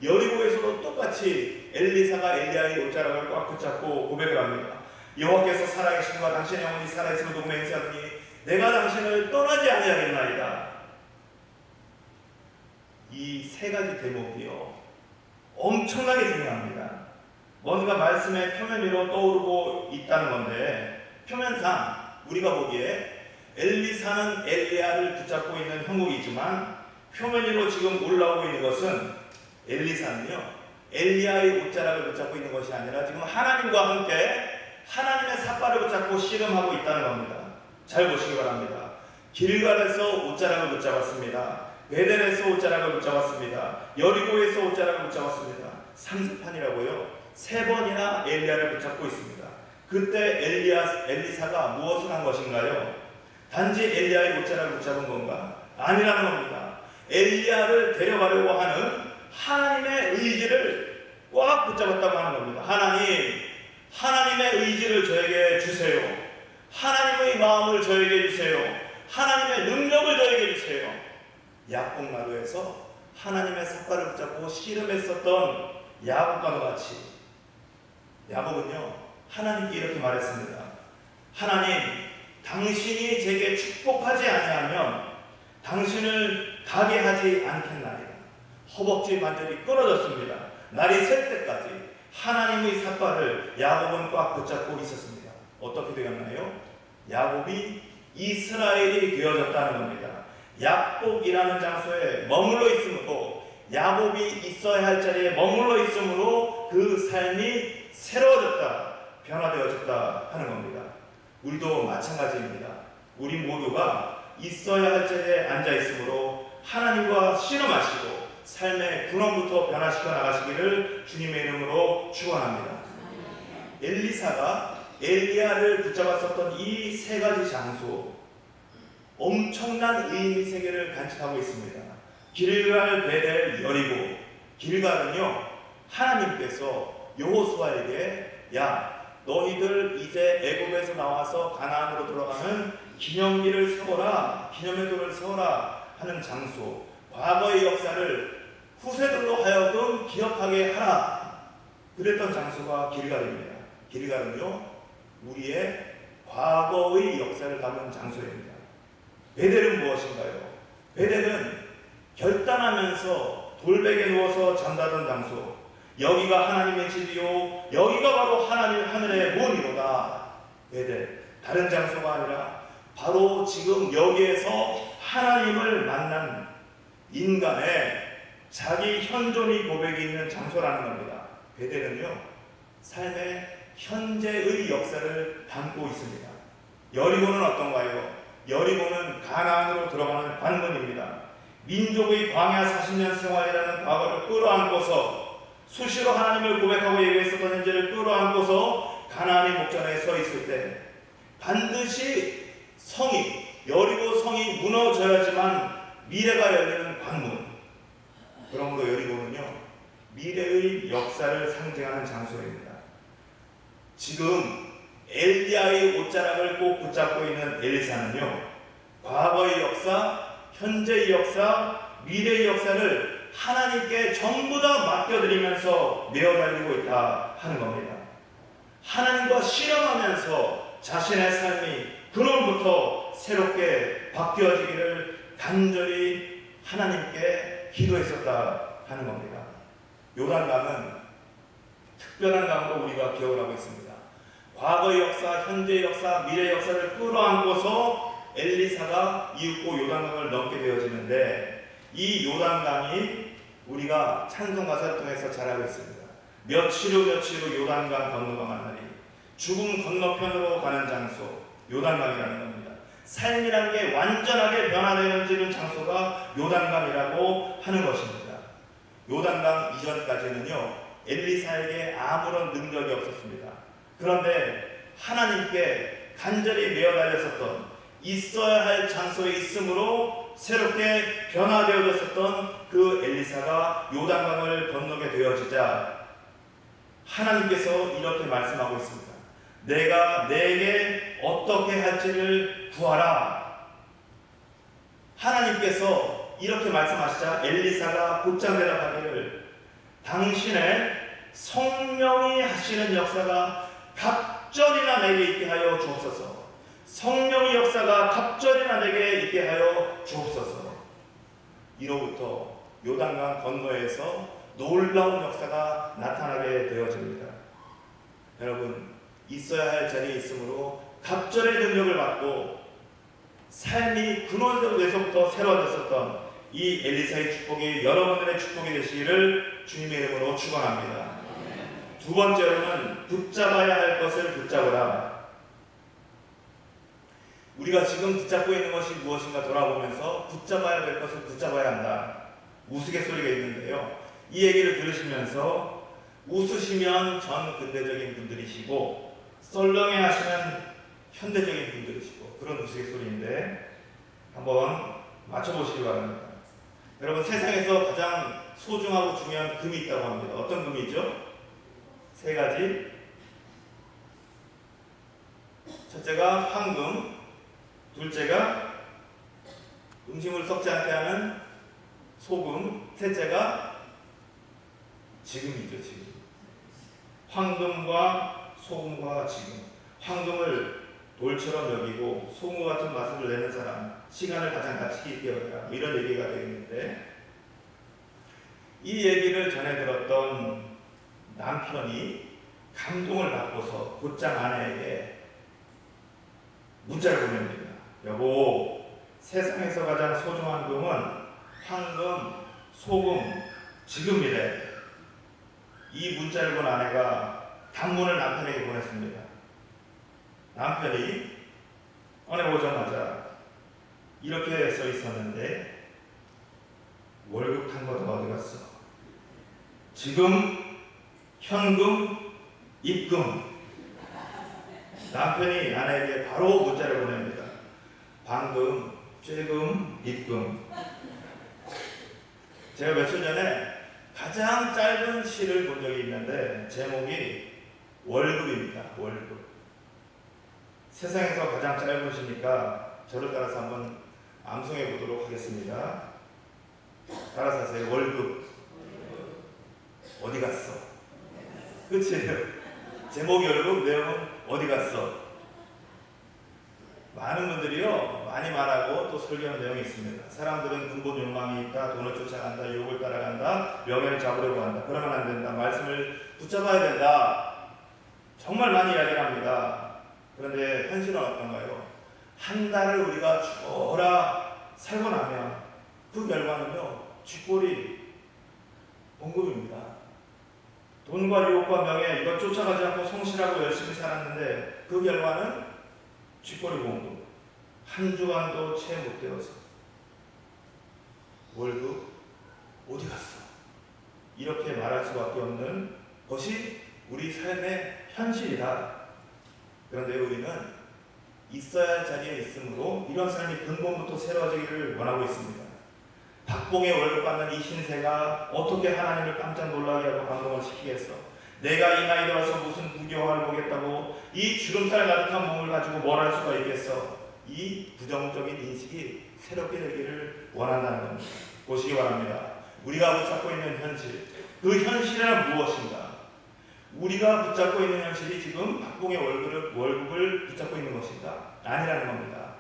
여리고에서도 똑같이 엘리사가 엘리야의 옷자락을 꽉 붙잡고 고백을 합니다. 여호와께서 살아계심과 당신의 영혼이 살아있음을 두고 맹세하노니 내가 당신을 떠나지 아니하겠나이다. 이 세 가지 대목이요 엄청나게 중요합니다. 뭔가 말씀의 표면 위로 떠오르고 있다는 건데 표면상 우리가 보기에 엘리사는 엘리야를 붙잡고 있는 형국이지만 표면 위로 지금 올라오고 있는 것은 엘리사는요 엘리야의 옷자락을 붙잡고 있는 것이 아니라 지금 하나님과 함께 하나님의 삿발을 붙잡고 씨름하고 있다는 겁니다. 잘 보시기 바랍니다. 길갈에서 옷자락을 붙잡았습니다. 베델에서 옷자락을 붙잡았습니다. 여리고에서 옷자락을 붙잡았습니다. 상습판이라고요. 3번이나 엘리야를 붙잡고 있습니다. 그때 엘리사가 무엇을 한 것인가요? 단지 엘리야의 옷자락을 붙잡은 건가? 아니라는 겁니다. 엘리야를 데려가려고 하는 하나님의 의지를 꽉 붙잡았다고 하는 겁니다. 하나님의 의지를 저에게 주세요. 하나님의 마음을 저에게 주세요. 하나님의 능력을 저에게 주세요. 약복나루에서 하나님의 삿발을 붙잡고 씨름했었던 야곱과도 같이 야곱은요 하나님께 이렇게 말했습니다. 하나님, 당신이 제게 축복하지 아니하면 당신을 가게 하지 않겠나이다. 허벅지 관절이 끊어졌습니다. 날이 셀 때까지 하나님의 삿발을 야곱은 꽉 붙잡고 있었습니다. 어떻게 되었나요? 야곱이 이스라엘이 되어졌다는 겁니다. 약복이라는 장소에 머물러 있으므로 야곱이 있어야 할 자리에 머물러 있으므로 그 삶이 새로워졌다, 변화되어졌다 하는 겁니다. 우리도 마찬가지입니다. 우리 모두가 있어야 할 자리에 앉아 있으므로 하나님과 씨름하시고 삶의 근원부터 변화시켜 나가시기를 주님의 이름으로 축원합니다. 엘리사가 엘리야를 붙잡았었던 이 3가지 장소 엄청난 의미 세계를 간직하고 있습니다. 길갈, 베델, 여리고. 길갈은요 하나님께서 여호수아에게 야 너희들 이제 애굽에서 나와서 가나안으로 들어가는 기념비를 세워라, 기념회도를 세워라 하는 장소, 과거의 역사를 후세들로 하여금 기억하게 하라 그랬던 장소가 길갈입니다. 길갈은요 우리의 과거의 역사를 담은 장소입니다. 베델은 무엇인가요? 베델은 결단하면서 돌베개 누워서 잠자던 장소, 여기가 하나님의 집이요 여기가 바로 하늘의 문이로다. 베델, 다른 장소가 아니라 바로 지금 여기에서 하나님을 만난 인간의 자기 현존의 고백이 있는 장소라는 겁니다. 베델은요 삶의 현재의 역사를 담고 있습니다. 여리고는 어떤가요? 여리고는 가나안으로 들어가는 관문입니다. 민족의 광야 40년 생활이라는 과거를 끌어안고서 수시로 하나님을 고백하고 예배했었던 현재를 끌어안고서 가나안의 목전에 서 있을 때 반드시 여리고 성이 무너져야지만 미래가 열리는 관문. 그러므로 여리고는요, 미래의 역사를 상징하는 장소입니다. 지금 엘리야의 옷자락을 꼭 붙잡고 있는 엘리사는요, 과거의 역사, 현재의 역사, 미래의 역사를 하나님께 전부 다 맡겨드리면서 내어달리고 있다 하는 겁니다. 하나님과 실험하면서 자신의 삶이 그놈부터 새롭게 바뀌어지기를 간절히 하나님께 기도했었다 하는 겁니다. 요단강은 특별한 강으로 우리가 기억을 하고 있습니다. 과거의 역사, 현재의 역사, 미래의 역사를 끌어안고서 엘리사가 이윽고 요단강을 넘게 되어지는데, 이 요단강이 우리가 찬송 가사를 통해서 잘 알고 있습니다. 며칠 후 요단강 건너가는 날이, 죽음 건너편으로 가는 장소 요단강이라는 겁니다. 삶이라는 게 완전하게 변화되어지는 장소가 요단강이라고 하는 것입니다. 요단강 이전까지는요, 엘리사에게 아무런 능력이 없었습니다. 그런데 하나님께 간절히 매어달렸었던, 있어야 할 장소에 있으므로 새롭게 변화되어졌었던 그 엘리사가 요단강을 건너게 되어지자 하나님께서 이렇게 말씀하고 있습니다. 내가 내게 어떻게 할지를 구하라. 하나님께서 이렇게 말씀하시자 엘리사가 곧장 대답하기를, 당신의 성령이 하시는 역사가 갑절이나 내게 있게 하여 주옵소서. 성령의 역사가 갑절이나 내게 있게 하여 주옵소서. 이로부터 요단강 건너에서 놀라운 역사가 나타나게 되어집니다. 여러분, 있어야 할 자리에 있으므로 갑절의 능력을 받고 삶이 근원에서부터 새로워졌었던 이 엘리사의 축복이 여러분들의 축복이 되시기를 주님의 이름으로 축원합니다. 두 번째로는 붙잡아야 할 것을 붙잡으라. 우리가 지금 붙잡고 있는 것이 무엇인가 돌아보면서 붙잡아야 될 것을 붙잡아야 한다. 우스갯소리가 있는데요, 이 얘기를 들으시면서 웃으시면 전 근대적인 분들이시고 썰렁해 하시는 현대적인 분들이시고, 그런 우스갯소리인데 한번 맞춰보시기 바랍니다. 여러분, 세상에서 가장 소중하고 중요한 금이 있다고 합니다. 어떤 금이죠? 세 가지. 첫째가 황금, 둘째가 음식을 썩지 않게 하는 소금, 셋째가 지금이죠. 지금. 황금과 소금과 지금. 황금을 돌처럼 여기고 소금 같은 맛을 내는 사람, 시간을 가장 가치 있게 여겨라, 이런 얘기가 되겠는데, 이 얘기를 전해 들었던 남편이 감동을 받고서 곧장 아내에게 문자를 보냅니다. 여보, 세상에서 가장 소중한 금은 황금, 소금, 지금이래. 이 문자를 본 아내가 단문을 남편에게 보냈습니다. 남편이 꺼내보자마자 이렇게 써 있었는데, 월급 탄 거 다 어디 갔어? 지금, 현금, 입금. 남편이 아내에게 바로 문자를 보냅니다. 방금, 쬐금, 입금. 제가 며칠 전에 가장 짧은 시를 본 적이 있는데 제목이 월급입니다. 월급. 세상에서 가장 짧은 시니까 저를 따라서 한번 암송해 보도록 하겠습니다. 따라서 하세요. 월급. 어디 갔어? 끝이에요. 제목이 월급, 내용은 어디 갔어? 많은 분들이요, 많이 말하고 또 설교하는 내용이 있습니다. 사람들은 근본 욕망이 있다, 돈을 쫓아간다, 유혹을 따라간다, 명예를 잡으려고 한다, 그러면 안 된다, 말씀을 붙잡아야 된다, 정말 많이 이야기를 합니다. 그런데 현실은 어떤가요? 한 달을 우리가 죽어라 살고 나면 그 결과는요, 쥐꼬리 봉급입니다. 돈과 유혹과 명예, 이걸 쫓아가지 않고 성실하고 열심히 살았는데 그 결과는 쥐꼬리 봉급. 한 주간도 채 못 되어서 월급 어디 갔어? 이렇게 말할 수밖에 없는 것이 우리 삶의 현실이다. 그런데 우리는 있어야 할 자리에 있으므로 이런 삶이 근본부터 새로워지기를 원하고 있습니다. 박봉의 월급 받는 이 신세가 어떻게 하나님을 깜짝 놀라게 하고 감동을 시키겠어? 내가 이 나이 들어서 무슨 부경을 보겠다고 이 주름살 가득한 몸을 가지고 뭘 할 수가 있겠어? 이 부정적인 인식이 새롭게 되기를 원한다는 겁니다. 보시기 바랍니다. 우리가 붙잡고 있는 현실, 그 현실은 무엇인가? 우리가 붙잡고 있는 현실이 지금 박봉의 월급을 붙잡고 있는 것인가? 아니라는 겁니다.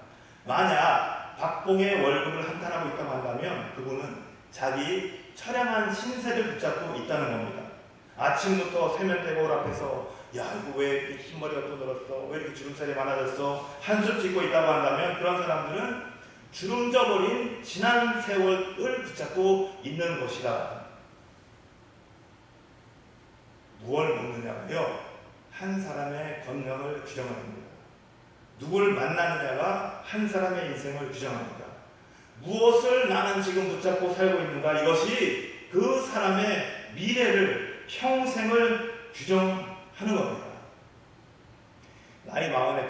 만약 박봉의 월급을 한탄하고 있다고 한다면 그분은 자기 처량한 신세를 붙잡고 있다는 겁니다. 아침부터 세면대거울 앞에서 야 이거 왜 이렇게 흰머리가 또 늘었어? 왜 이렇게 주름살이 많아졌어? 한숨 짓고 있다고 한다면 그런 사람들은 주름져버린 지난 세월을 붙잡고 있는 것이다. 무엇을 먹느냐고요? 한 사람의 건강을 규정합니다. 누굴 만나느냐가 한 사람의 인생을 규정합니다. 무엇을 나는 지금 붙잡고 살고 있는가? 이것이 그 사람의 미래를, 평생을 규정하는 겁니다. 나이 40에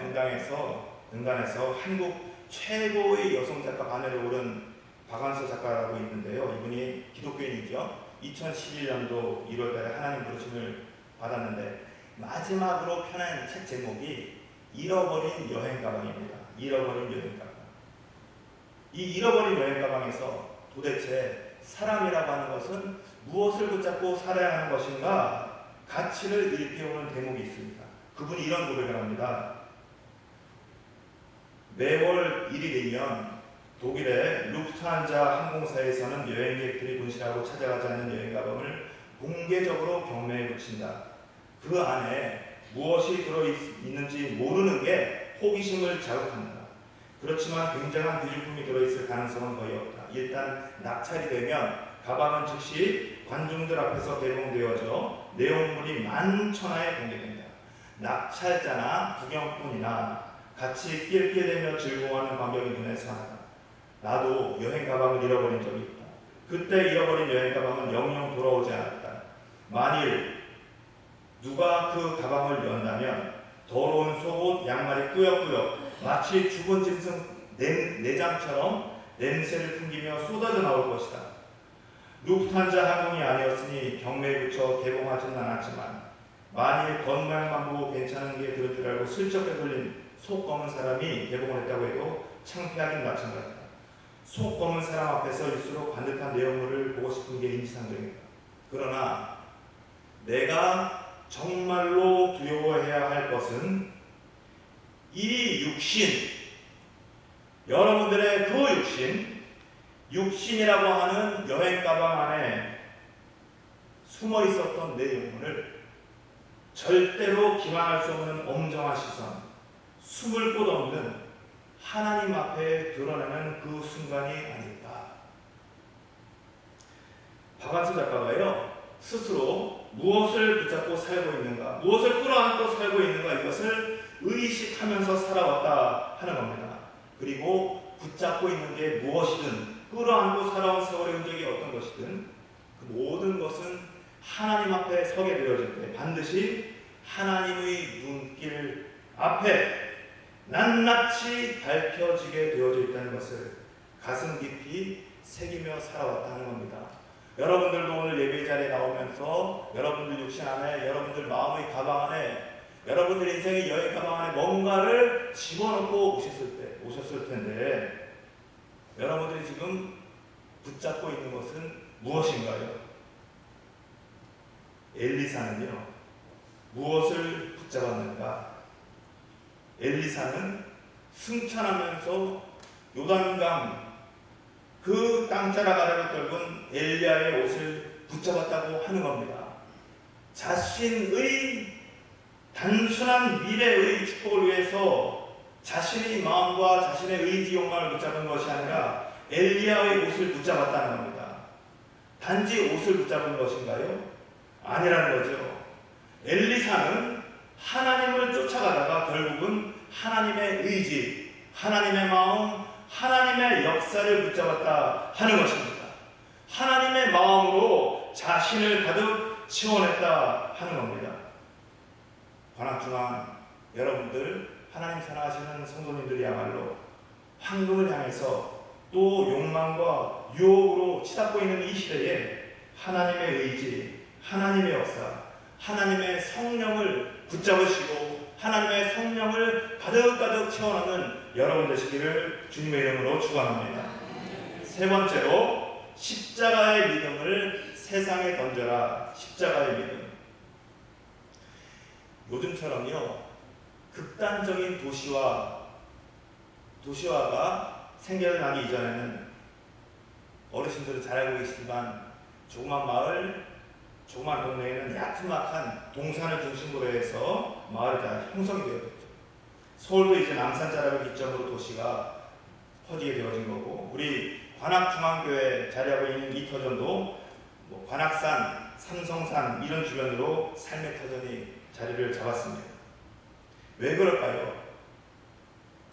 등단해서 한국 최고의 여성 작가 반열에 오른 박완서 작가라고 있는데요. 이분이 기독교인이죠. 2011년도 1월달에 하나님 부르심을 받았는데 마지막으로 펴낸 책 제목이 잃어버린 여행 가방입니다. 잃어버린 여행 가방. 이 잃어버린 여행 가방에서 도대체 사람이라고 하는 것은 무엇을 붙잡고 살아야 하는 것인가 가치를 일깨우는 대목이 있습니다. 그분이 이런 고백을 합니다. 매월 1이 되면 독일의 루프트한자 항공사에서는 여행객들이 분실하고 찾아가지 않는 여행 가방을 공개적으로 경매에 붙인다. 그 안에 무엇이 들어있는지 모르는 게 호기심을 자극한다. 그렇지만 굉장한 비중품이 들어있을 가능성은 거의 없다. 일단 낙찰이 되면 가방은 즉시 관중들 앞에서 개봉되어져 내용물이 만천하에 공개된다. 낙찰자나 구경꾼이나 같이 낄낄대며 즐거워하는 관객의 눈에서 한다. 나도 여행 가방을 잃어버린 적이 있다. 그때 잃어버린 여행 가방은 영영 돌아오지 않았다. 만일 누가 그 가방을 연다면 더러운 속옷, 양말이 꾸역꾸역 마치 죽은 짐승 내장처럼 냄새를 풍기며 쏟아져 나올 것이다. 루프트한자 항공이 아니었으니 경매에 붙여 개봉하지는 않았지만 만일 겉모양만 보고 괜찮은 게 들을 줄 알고 슬쩍 빼돌린 속 검은 사람이 개봉을 했다고 해도 창피하긴 마찬가지다. 속 검은 사람 앞에서 일수록 반듯한 내용물을 보고 싶은 게 인지상정이다. 그러나 내가 정말로 두려워해야 할 것은 이 육신, 여러분들의 그 육신이라고 하는 여행 가방 안에 숨어 있었던 내용을 절대로 기만할 수 없는 엄정한 시선, 숨을 곳 없는 하나님 앞에 드러나는 그 순간이 아닐까. 박완서 작가가요, 스스로 무엇을 붙잡고 살고 있는가, 무엇을 끌어안고 살고 있는가, 이것을 의식하면서 살아왔다 하는 겁니다. 그리고 붙잡고 있는 게 무엇이든, 끌어안고 살아온 세월의 흔적이 어떤 것이든 그 모든 것은 하나님 앞에 서게 되어질 때 반드시 하나님의 눈길 앞에 낱낱이 밝혀지게 되어져 있다는 것을 가슴 깊이 새기며 살아왔다는 겁니다. 여러분들도 오늘 예배 자리에 나오면서 여러분들 육신 안에, 여러분들 마음의 가방 안에, 여러분들 인생의 여행 가방 안에 뭔가를 집어넣고 오셨을 텐데 여러분들이 지금 붙잡고 있는 것은 무엇인가요? 엘리사는요, 무엇을 붙잡았는가? 엘리사는 승천하면서 요단강 그 땅자락 아래로 떨군 엘리야의 옷을 붙잡았다고 하는 겁니다. 자신의 단순한 미래의 축복을 위해서 자신의 마음과 자신의 의지 욕망을 붙잡은 것이 아니라 엘리야의 옷을 붙잡았다는 겁니다. 단지 옷을 붙잡은 것인가요? 아니라는 거죠. 엘리사는 하나님을 쫓아가다가 결국은 하나님의 의지, 하나님의 마음, 하나님의 역사를 붙잡았다 하는 것입니다. 하나님의 마음으로 자신을 가득 채워냈다 하는 겁니다. 관악중앙 여러분들, 하나님 사랑하시는 성도님들이야말로 황금을 향해서 또 욕망과 유혹으로 치닫고 있는 이 시대에 하나님의 의지, 하나님의 역사, 하나님의 성령을 붙잡으시고 하나님의 성령을 가득가득 채워넣는 여러분 되시기를 주님의 이름으로 축원합니다. 세 번째로 십자가의 믿음을 세상에 던져라. 십자가의 믿음. 요즘처럼요, 극단적인 도시화가 생겨나기 이전에는 어르신들은 잘 알고 계시지만 조그만 마을, 조그만 동네에는 야트막한 동산을 중심으로 해서 마을이 다 형성이 되어졌죠. 서울도 이제 남산자락을 기점으로 도시가 퍼지게 되어진 거고, 우리 관악중앙교회 자리하고 있는 이 터전도 뭐 관악산, 삼성산 이런 주변으로 삶의 터전이 자리를 잡았습니다. 왜 그럴까요?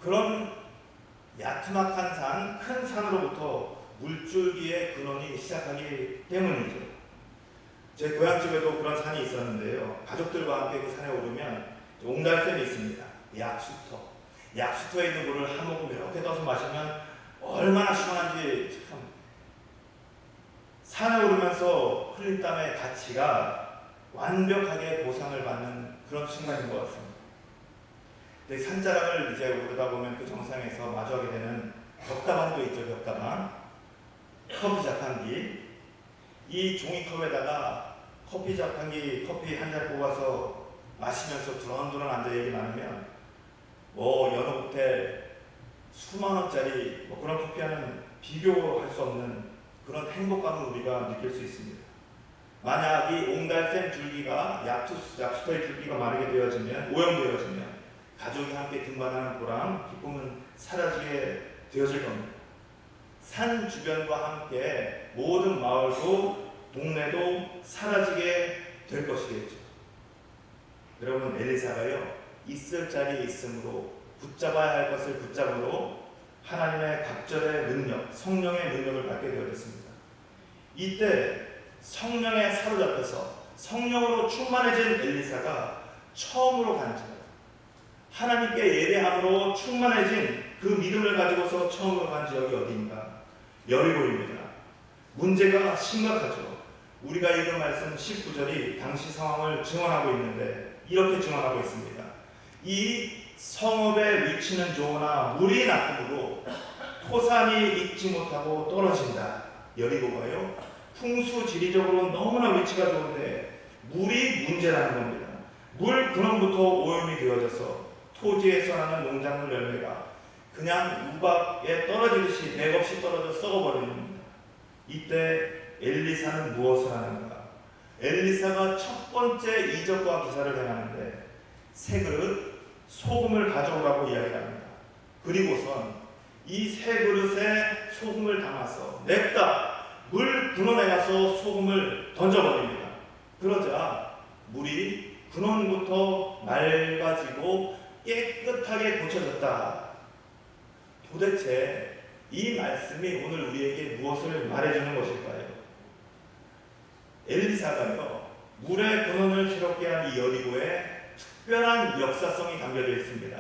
그런 야트막한 산, 큰 산으로부터 물줄기의 근원이 시작하기 때문이죠. 제 고향집에도 그런 산이 있었는데요. 가족들과 함께 그 산에 오르면 옹달샘이 있습니다. 약수터에 있는 물을 한 모금 이렇게 떠서 마시면 얼마나 시원한지 참. 산에 오르면서 흘린 땀의 가치가 완벽하게 보상을 받는 그런 순간인 것 같습니다. 근데 산자락을 이제 오르다 보면 그 정상에서 마주하게 되는 벽다방도 있죠. 벽다방, 커피 자판기. 이 종이컵에다가 커피 자판기 커피 한 잔 뽑아서 마시면서 두런두런 앉아 얘기 나누면 여느 호텔 수만 원짜리 그런 커피와는 비교할 수 없는 그런 행복감을 우리가 느낄 수 있습니다. 만약 이 옹달샘 줄기가 약수터의 줄기가 마르게 되어지면, 오염되어지면 가족이 함께 등반하는 보람, 기쁨은 사라지게 되어질 겁니다. 산 주변과 함께 모든 마을도 동네도 사라지게 될 것이겠죠. 여러분, 엘리사가요, 있을 자리에 있으므로 붙잡아야 할 것을 붙잡으로 하나님의 각절의 능력, 성령의 능력을 받게 되었습니다. 이때 성령에 사로잡혀서 성령으로 충만해진 엘리사가 처음으로 간증, 하나님께 예배함으로 충만해진 그 믿음을 가지고서 처음으로 간 지역이 어디인가? 여리고입니다. 문제가 심각하죠. 우리가 읽은 말씀 19절이 당시 상황을 증언하고 있는데 이렇게 증언하고 있습니다. 이 성읍의 위치는 좋으나 물이 나쁨으로 토산이 익지 못하고 떨어진다. 여리고가요, 풍수지리적으로 너무나 위치가 좋은데 물이 문제라는 겁니다. 물 근원부터 오염이 되어져서 토지에서 나는 농작물 열매가 그냥 우박에 떨어지듯이 맥없이 떨어져 썩어버리는 겁니다. 이때 엘리사는 무엇을 하는가? 엘리사가 첫 번째 이적과 기사를 행하는데 세 그릇 소금을 가져오라고 이야기합니다. 그리고선 이 세 그릇에 소금을 담아서 냅다 물 근원에 가서 소금을 던져버립니다. 그러자 물이 근원부터 맑아지고 깨끗하게 고쳐졌다. 도대체 이 말씀이 오늘 우리에게 무엇을 말해주는 것일까요? 엘리사가요, 물의 근원을 새롭게 한 이 여리고에 특별한 역사성이 담겨져 있습니다.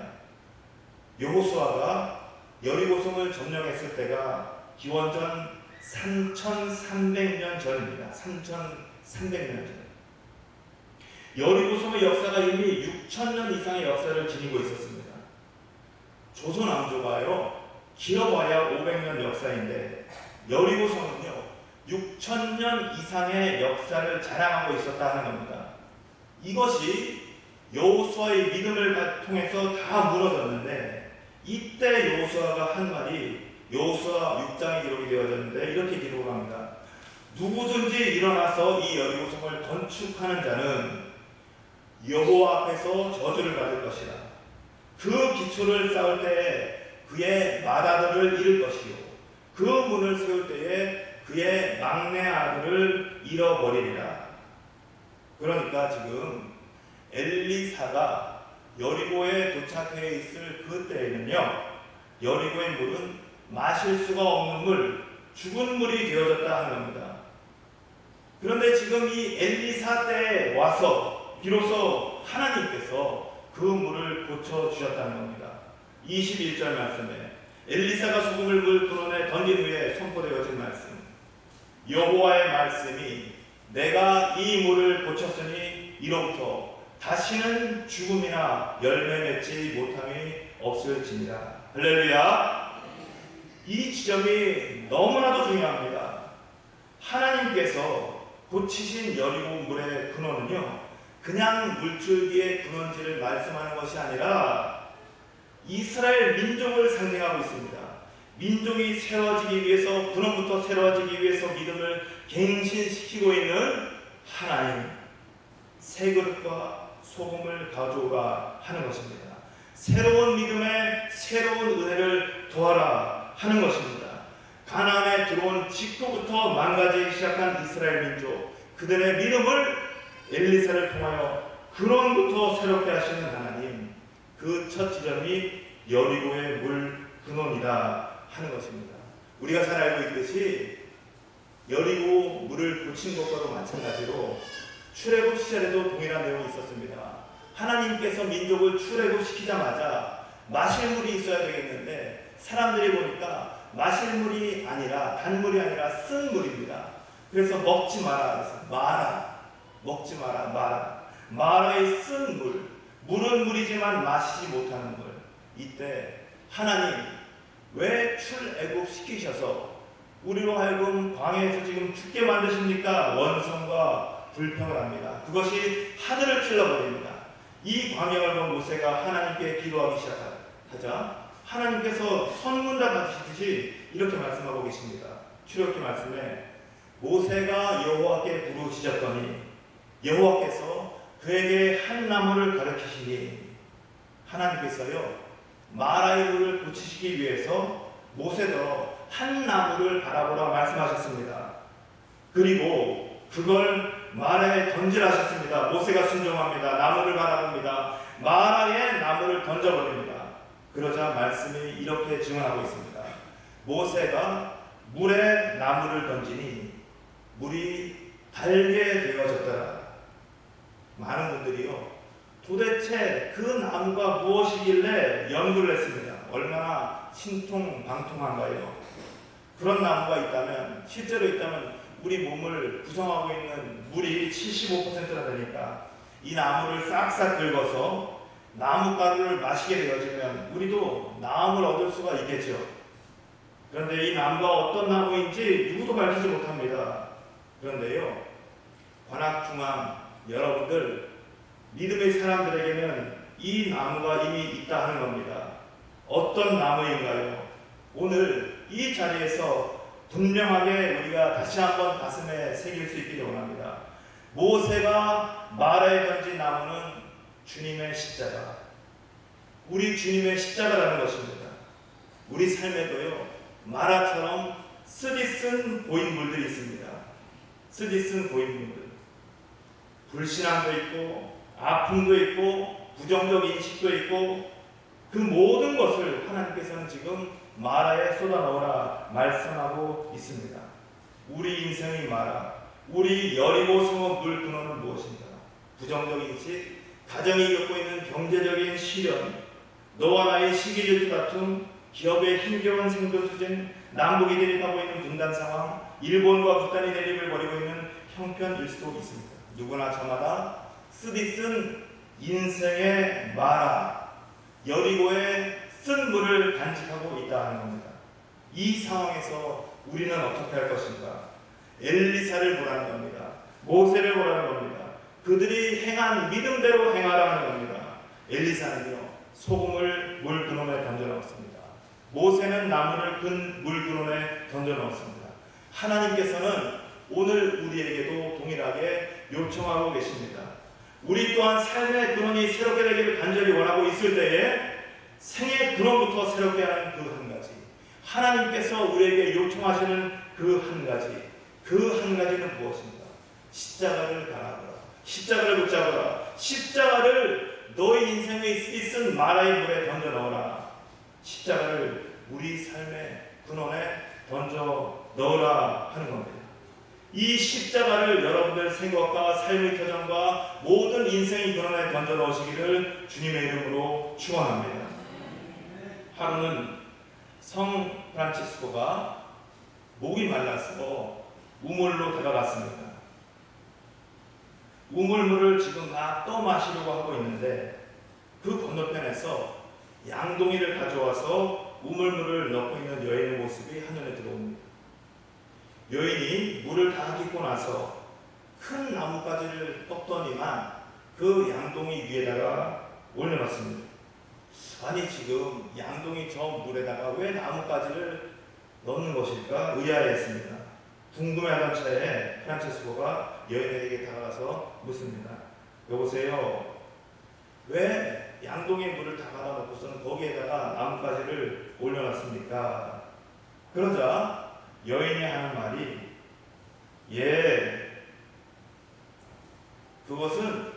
여호수아가 여리고성을 점령했을 때가 기원전 3300년 전입니다. 3300년 전. 여리고성의 역사가 이미 6000년 이상의 역사를 지니고 있었습니다. 조선 왕조가요, 길어봐야 500년 역사인데 여리고성은요 6000년 이상의 역사를 자랑하고 있었다 하는 겁니다. 이것이 여호수아의 믿음을 통해서 다 무너졌는데, 이때 여호수아가 한 말이 여호수아 6장에 기록이 되어졌는데 이렇게 기록을 합니다. 누구든지 일어나서 이 여리고성을 건축하는 자는 여호와 앞에서 저주를 받을 것이라. 그 기초를 쌓을 때에 그의 맏아들을 잃을 것이요, 그 문을 세울 때에 그의 막내 아들을 잃어버리리라. 그러니까 지금 엘리사가 여리고에 도착해 있을 그때에는요, 여리고의 물은 마실 수가 없는 물, 죽은 물이 되어졌다 하는 겁니다. 그런데 지금 이 엘리사 때에 와서 비로소 하나님께서 그 물을 고쳐주셨다는 겁니다. 21절 말씀에 엘리사가 소금을 물 근원에 던진 후에 선포되어진 말씀, 여호와의 말씀이 내가 이 물을 고쳤으니 이로부터 다시는 죽음이나 열매 맺지 못함이 없을지니라. 할렐루야. 이 지점이 너무나도 중요합니다. 하나님께서 고치신 여리고 물의 근원은요, 그냥 물줄기의 근원지를 말씀하는 것이 아니라 이스라엘 민족을 상징하고 있습니다. 민족이 새로워지기 위해서, 근원부터 새로워지기 위해서 믿음을 갱신시키고 있는 하나님, 새 그릇과 소금을 가져오라 하는 것입니다. 새로운 믿음에 새로운 은혜를 도하라 하는 것입니다. 가나안에 들어온 직후부터 망가지기 시작한 이스라엘 민족, 그들의 믿음을 엘리사를 통하여 근원부터 새롭게 하시는 하나님, 그 첫 지점이 여리고의 물 근원이다 하는 것입니다. 우리가 잘 알고 있듯이 여리고 물을 고친 것과도 마찬가지로 출애굽 시절에도 동일한 내용이 있었습니다. 하나님께서 민족을 출애굽시키자마자 마실 물이 있어야 되겠는데 사람들이 보니까 마실 물이 아니라, 단물이 아니라 쓴 물입니다. 그래서 먹지 마라, 그래서 마라, 먹지 마라, 마라. 마라의 쓴 물, 물은 물이지만 마시지 못하는 물. 이때 하나님 왜 출애굽 시키셔서 우리로 하여금 광야에서 지금 죽게 만드십니까? 원성과 불평을 합니다. 그것이 하늘을 찔러버립니다. 이 광경을 본 모세가 하나님께 기도하기 시작하자 하나님께서 선문답 받으시듯이 이렇게 말씀하고 계십니다. 출애굽기 말씀에 모세가 여호와께 부르짖었더니 여호와께서 그에게 한 나무를 가르치시니, 하나님께서요 마라의 물을 고치시기 위해서 모세도 한 나무를 바라보라 말씀하셨습니다. 그리고 그걸 마라에 던지라 하셨습니다. 모세가 순종합니다. 나무를 바라봅니다. 마라에 나무를 던져버립니다. 그러자 말씀이 이렇게 증언하고 있습니다. 모세가 물에 나무를 던지니 물이 달게 되어졌더라. 많은 분들이요, 도대체 그 나무가 무엇이길래 연구를 했습니다. 얼마나 신통방통한가요? 그런 나무가 있다면, 실제로 있다면 우리 몸을 구성하고 있는 물이 75%나 되니까 이 나무를 싹싹 긁어서 나무가루를 마시게 되어지면 우리도 나무를 얻을 수가 있겠죠. 그런데 이 나무가 어떤 나무인지 누구도 밝히지 못합니다. 그런데요, 관악중앙 여러분들, 믿음의 사람들에게는 이 나무가 이미 있다 하는 겁니다. 어떤 나무인가요? 오늘 이 자리에서 분명하게 우리가 다시 한번 가슴에 새길 수 있기를 원합니다. 모세가 마라에 던진 나무는 주님의 십자가, 우리 주님의 십자가라는 것입니다. 우리 삶에도요, 마라처럼 쓰디쓴 고인물들이 있습니다. 쓰디쓴 고인물들, 불신앙도 있고 아픔도 있고 부정적 인식도 있고, 그 모든 것을 하나님께서는 지금 마라에 쏟아넣으라 말씀하고 있습니다. 우리 인생의 마라, 우리 여리고 성읍 물 근원은 무엇인가? 부정적 인식, 가정이 겪고 있는 경제적인 시련, 너와 나의 시기 질투 다툼, 기업의 힘겨운 생존 투쟁, 남북이 대립하고 있는 분단 상황, 일본과 북한이 대립을 벌이고 있는 형편 일수도 있습니다. 누구나 저마다 쓰디쓴 인생의 마라, 여리고의 쓴 물을 간직하고 있다는 겁니다. 이 상황에서 우리는 어떻게 할 것인가? 엘리사를 보라는 겁니다. 모세를 보라는 겁니다. 그들이 행한 믿음대로 행하라 하는 겁니다. 엘리사는요, 소금을 물 근원에 던져 넣었습니다. 모세는 나무를 근 물 근원에 던져 넣었습니다. 하나님께서는 오늘 우리에게도 동일하게 요청하고 계십니다. 우리 또한 삶의 근원이 새롭게 되기를 간절히 원하고 있을 때에 생의 근원부터 새롭게 하는 그 한 가지, 하나님께서 우리에게 요청하시는 그 한 가지, 그 한 가지는 무엇인가? 십자가를 바라보라, 십자가를 붙잡아라, 십자가를 너희 인생의 쓰디쓴 마라의 물에 던져 넣어라. 십자가를 우리 삶의 근원에 던져 넣으라 하는 겁니다. 이 십자가를 여러분들 생각과 삶의 표정과 모든 인생의 근원에 던져 넣으시기를 주님의 이름으로 축원합니다. 하루는 성 프란치스코가 목이 말라서 우물로 다가갔습니다. 우물물을 지금 막 떠마시려고 하고 있는데 그 건너편에서 양동이를 가져와서 우물물을 넣고 있는 여인의 모습이 한눈에 들어옵니다. 여인이 물을 다 깃고 나서 큰 나뭇가지를 꺾더니만 그 양동이 위에다가 올려놨습니다. 아니 지금 양동이 저 물에다가 왜 나뭇가지를 넣는 것일까 의아해했습니다. 궁금해하던 차에 프란체스코가 여인에게 다가가서 묻습니다. 여보세요, 왜 양동이 물을 다 받아놓고서는 거기에다가 나뭇가지를 올려놨습니까? 그러자 여인이 하는 말이 그것은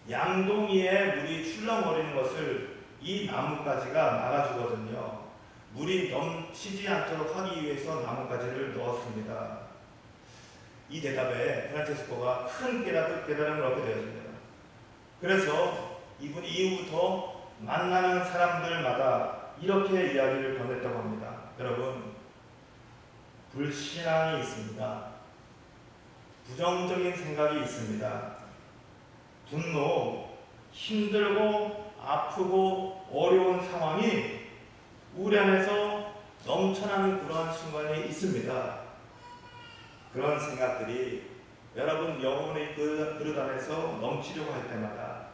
양동이에 물이 출렁거리는 것을 이 나뭇가지가 막아주거든요. 물이 넘치지 않도록 하기 위해서 나뭇가지를 넣었습니다. 이 대답에 프란체스코가 큰 깨달음을 얻게 되었습니다. 그래서 이분이 이후부터 만나는 사람들마다 이렇게 이야기를 건넸다고 합니다. 여러분, 불신앙이 있습니다. 부정적인 생각이 있습니다. 분노, 힘들고 아프고 어려운 상황이 우리 안에서 넘쳐나는 그러한 순간이 있습니다. 그런 생각들이 여러분 영혼의 그릇 안에서 넘치려고 할 때마다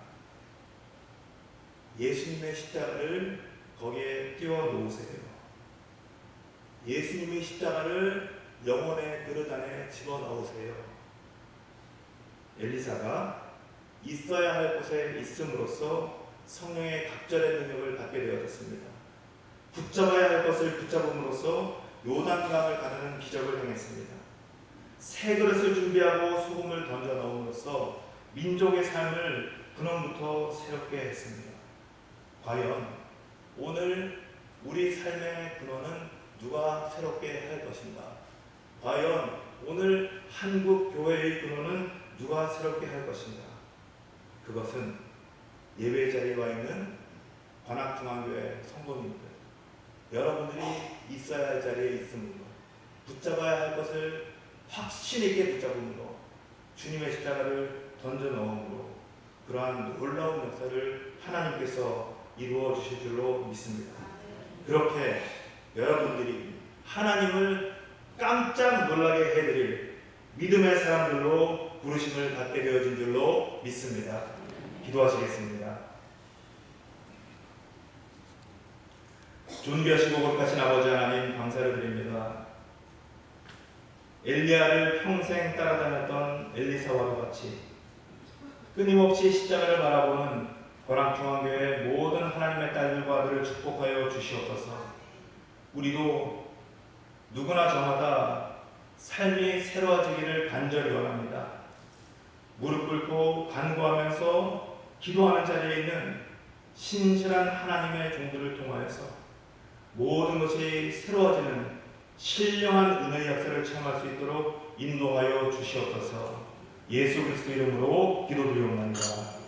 예수님의 십자가를 거기에 띄워 놓으세요. 예수님의 십자가를 영혼의 그릇 안에 집어넣으세요. 엘리사가 있어야 할 곳에 있음으로써 성령의 각절의 능력을 받게 되어졌습니다. 붙잡아야 할 것을 붙잡음으로써 요단강을 가르는 기적을 행했습니다. 새 그릇을 준비하고 소금을 던져 넣음으로써 민족의 삶을 근원부터 새롭게 했습니다. 과연 오늘 우리 삶의 근원은 누가 새롭게 할 것인가? 과연 오늘 한국 교회의 근원은 누가 새롭게 할 것인가? 그것은 예배 자리에 와 있는 관악중앙교회 성도님들, 여러분들이 있어야 할 자리에 있음으로, 붙잡아야 할 것을 확신 있게 붙잡음으로, 주님의 십자가를 던져 넣음으로 그러한 놀라운 역사를 하나님께서 이루어 주실 줄로 믿습니다. 그렇게 여러분들이 하나님을 깜짝 놀라게 해드릴 믿음의 사람들로 부르심을 받게 되어진 줄로 믿습니다. 기도하시겠습니다. 존귀하시고 거룩하신 아버지 하나님, 감사를 드립니다. 엘리야를 평생 따라다녔던 엘리사와도 같이 끊임없이 십자가를 바라보는 거락중앙교회 모든 하나님의 딸들과 아들을 축복하여 주시옵소서. 우리도 누구나 저마다 삶이 새로워지기를 간절히 원합니다. 무릎 꿇고 간구하면서 기도하는 자리에 있는 신실한 하나님의 종들을 통하여서 모든 것이 새로워지는 신령한 은혜의 역사를 체험할 수 있도록 인도하여 주시옵소서. 예수 그리스도 이름으로 기도드리옵나이다.